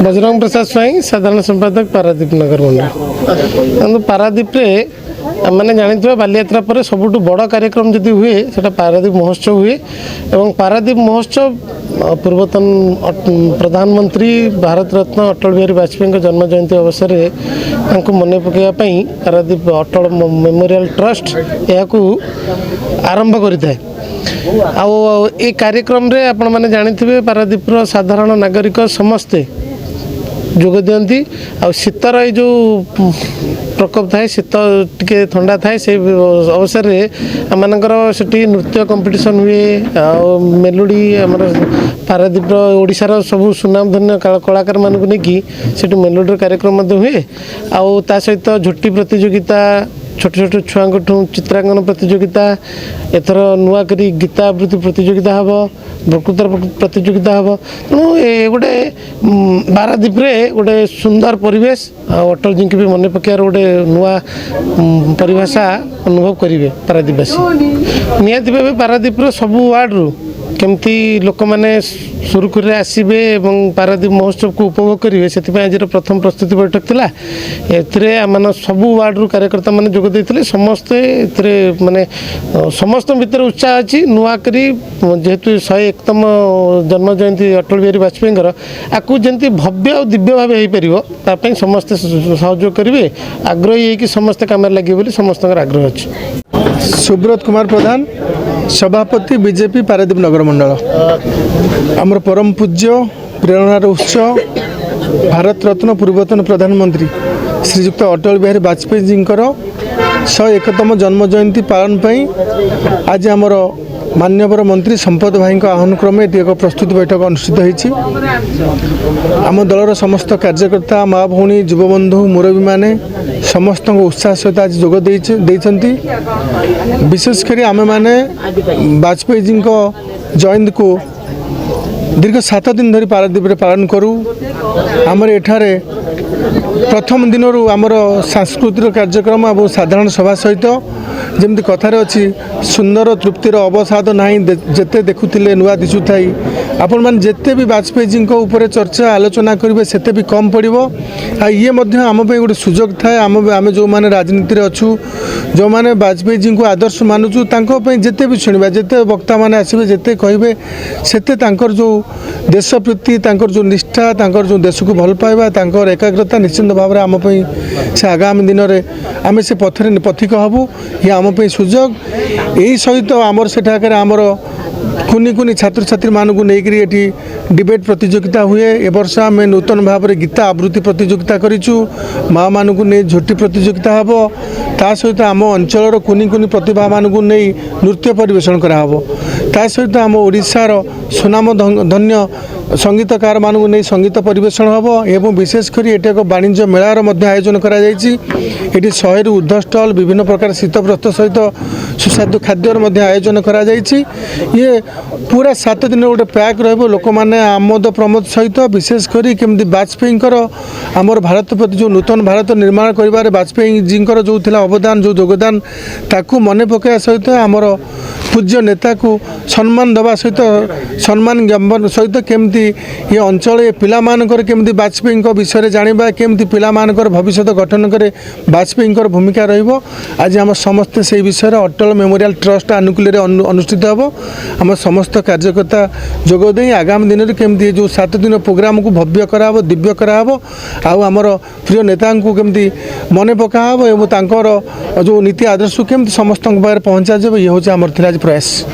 बजरंग प्रसाद स्वाई साधारण संपादक पारादीप नगर मंडल पारादीप मैंने जानी बालीयात्रा पर सबुठ बड़ कार्यक्रम जदि हुए से पारादीप महोत्सव हुए और पारादीप महोत्सव पूर्वतन प्रधानमंत्री भारत रत्न अटल बिहारी वाजपेयी जन्म जयंती अवसर में मन पकड़ापी पारादीप अटल मेमोरियल ट्रस्ट यह आरंभ करता है। आ कार्यक्रम रे आपण मैंने जानी पारादीप साधारण नागरिक समस्ते जोग दियंती आ शीतर जो प्रकोप थाए शीत टिके ठंडा थाए से अवसर में आमर से नृत्य कंपटीशन हुए आ मेलोडी आमर पारादीप ओडिशार सब सुनाम धन्य कलाकार मानक नहीं मेलोडी कार्यक्रम हुए आ सहित झोटी प्रतियोगिता छोट छोट छुआ चित्रांकन प्रतियोगिता एथर नुआकरी गीता आवृत्ति प्रतियोगिता हम वक्तृता प्रतियोगिता हम तेणु ये गोटे पारादीप गोटे सुंदर परिवेश अटल जी की भी मन पकेयार गोटे नुआ परिभाषा अनुभव करेंगे पारादीपवासी निहाती भाव पारादीप सबू वार्ड केमती लोक मैंने सुरुखुरी आसबे और पारादीप महोत्सव को उपभोग करेंगे से आज प्रथम प्रस्तुति बैठक थिला एम सबू वार्ड रू कार्यकर्ता मैंने जोगदे समस्ते माने समस्त भीतर उत्साह अच्छी नुआकरी जेहेतु 101तम जन्म जयंती अटल बिहारी वाजपेयी आपको जमी भव्य और दिव्य भाव हो पार समस्ते सहयोग करेंगे आग्रही है समस्ते कम लगे समस्त आग्रह अच्छे। सुब्रत कुमार प्रधान सभापति बीजेपी पारादीप नगर मंडल आमर परम पूज्य प्रेरणार उत्स भारत रत्न पूर्वतन प्रधानमंत्री श्रीजुक्त अटल बिहारी वाजपेयी जी 101तम जन्म जयंती पालन पर आज आमर मान्यवर मंत्री संपद भाई आह्वान क्रमे एक प्रस्तुति बैठक अनुष्ठित होती आम दलर समस्त कार्यकर्ता माँ भौणी युवबंधु मुरबी मैंने समस्त उत्साह सहित आज जोग देइछंती। विशेषकर आम मैंने वाजपेयी जी जयंती को दीर्घ 7 दिन धरी पारादीप पालन करूँ आमर एठारे प्रथम दिन आमर सांस्कृतिक कार्यक्रम और साधारण सभा सहित जमी कथार अच्छी सुंदर तृप्तिर अवसाद ना जिते देखुले नुआ दिशु थाई आपण मैंने जिते भी वाजपेयी जी ऊपर चर्चा आलोचना करेंगे सेते भी कम पड़ो ये आम गोटे सुजोग थाए आम जो मैंने राजनीति अच्छू जो मैंने वाजपेयी जी को आदर्श मानुचु जिते भी शुणा जिते वक्ता मैंने आसबे जिते कहे सेते जो देश प्रति जो निष्ठा जो देश को भल पाइबा एकाग्रता निश्चिंत भाव में आम से आगामी दिन में आम से पथिक हबू ये आम सुजोग यही सहित आमर सेठाकर आमर कुनी कुनी छात्र छात्री मानू नहीं डिबेट प्रतियोगिता हुए ए वर्ष आम नूतन भाव में गीता आवृत्ति प्रतियोगिता करूँ माँ मानू नहीं झोटी प्रतियोगिता हम ता सहित आम अंचल कुनी कुनी प्रतिभा मानू नहीं नृत्य परिवेषण कराहब ता सहित आम ओडिशार सुनाम धन्य संगीतकार मानू नहीं संगीत परिवेषण हम एवं विशेषकर ये एक वाणिज्य मेलार आयोजन करा ये 100 रु ऊर्ध्व स्टल विभिन्न प्रकार शीतव्रत सहित सुस्वादु खाद्यर आयोजन करा ये पूरा 7 दिन गोटे पैक रोक मैंने आमोद प्रमोद सहित विशेषकर केमती वाजपेयी आमर भारत प्रति जो नूतन भारत निर्माण कर वाजपेयी जी जो थिला अवदान जो योगदान ताकू मन पकड़ा सहित आमर पूज्य नेता को सम्मान दवा सहित सम्मान ज्ञापन सहित केमती ये अंचल ये पिला मानकर केमती वाजपेयी विषय जानिबा केमती पिला मानकर भविष्य गठन करे वाजपेयी भूमिका रहिबो आज आम समस्ते से विषय अटल मेमोरियल ट्रस्ट आनुकूल्य अनुष्ठित हम आम समस्त कार्यकर्ता जोगदे आगामी दिन में केमती जो 7 दिन प्रोग्राम को भव्य कराब दिव्य कराब आमर प्रिय नेता को केमती मन पकाब और जो नीति आदर्श केमती समस्त पाखे पहुँचा जाए ये हूँ आमर आज प्रयास।